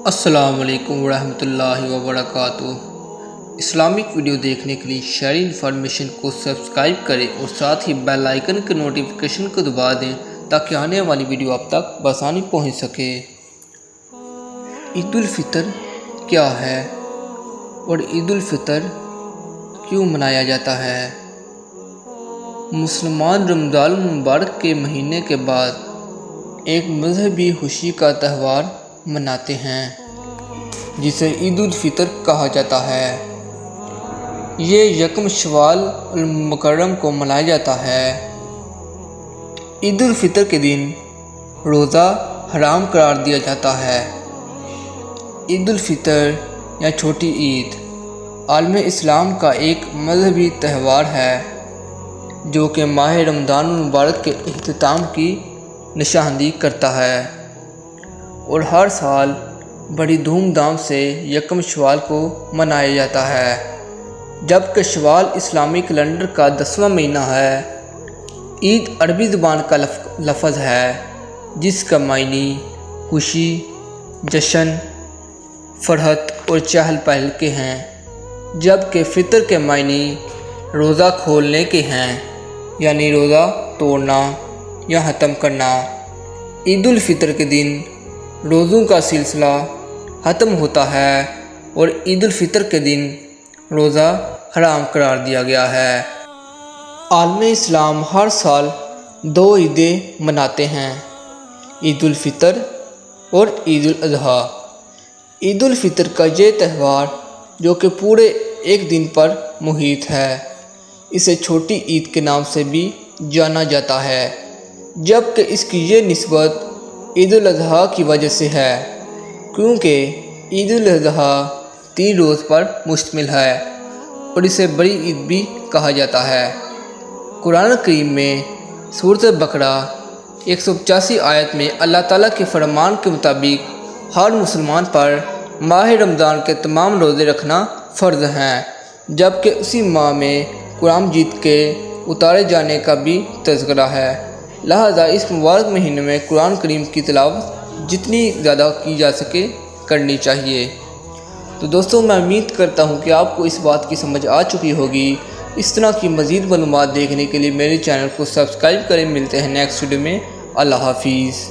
السلام علیکم ورحمۃ اللہ وبرکاتہ۔ اسلامک ویڈیو دیکھنے کے لیے شیئر انفارمیشن کو سبسکرائب کریں اور ساتھ ہی بیل آئیکن کے نوٹیفیکیشن کو دبا دیں تاکہ آنے والی ویڈیو آپ تک بآسانی پہنچ سکے۔ عید الفطر کیا ہے اور عید الفطر کیوں منایا جاتا ہے؟ مسلمان رمضان المبارک کے مہینے کے بعد ایک مذہبی خوشی کا تہوار مناتے ہیں جسے عید الفطر کہا جاتا ہے۔ یہ یکم شوال المکرم کو منایا جاتا ہے۔ عید الفطر کے دن روزہ حرام قرار دیا جاتا ہے۔ عید الفطر یا چھوٹی عید عالم اسلام کا ایک مذہبی تہوار ہے جو کہ ماہ رمضان المبارک کے اختتام کی نشاندہی کرتا ہے اور ہر سال بڑی دھوم دھام سے یکم شوال کو منایا جاتا ہے، جبکہ شوال اسلامی کیلنڈر کا 10واں مہینہ ہے۔ عید عربی زبان کا لفظ ہے جس کا معنی خوشی، جشن، فرحت اور چہل پہل کے ہیں، جبکہ فطر کے معنی روزہ کھولنے کے ہیں، یعنی روزہ توڑنا یا ختم کرنا۔ عید الفطر کے دن روزوں کا سلسلہ ختم ہوتا ہے اور عید الفطر کے دن روزہ حرام قرار دیا گیا ہے۔ عالم اسلام ہر سال 2 عیدیں مناتے ہیں، عید الفطر اور عید الاضحیٰ۔ عید الفطر کا یہ تہوار جو کہ پورے ایک دن پر محیط ہے، اسے چھوٹی عید کے نام سے بھی جانا جاتا ہے، جبکہ اس کی یہ نسبت عید الاضحیٰ کی وجہ سے ہے کیونکہ عید الاضحیٰ 3 روز پر مشتمل ہے اور اسے بڑی عید بھی کہا جاتا ہے۔ قرآن کریم میں سورۃ بقرہ 185 آیت میں اللہ تعالیٰ کے فرمان کے مطابق ہر مسلمان پر ماہ رمضان کے تمام روزے رکھنا فرض ہیں، جبکہ اسی ماہ میں قرآن مجید کے اتارے جانے کا بھی تذکرہ ہے، لہذا اس مبارک مہینے میں قرآن کریم کی تلاوت جتنی زیادہ کی جا سکے کرنی چاہیے۔ تو دوستوں، میں امید کرتا ہوں کہ آپ کو اس بات کی سمجھ آ چکی ہوگی۔ اس طرح کی مزید معلومات دیکھنے کے لیے میرے چینل کو سبسکرائب کریں۔ ملتے ہیں نیکسٹ ویڈیو میں۔ اللہ حافظ۔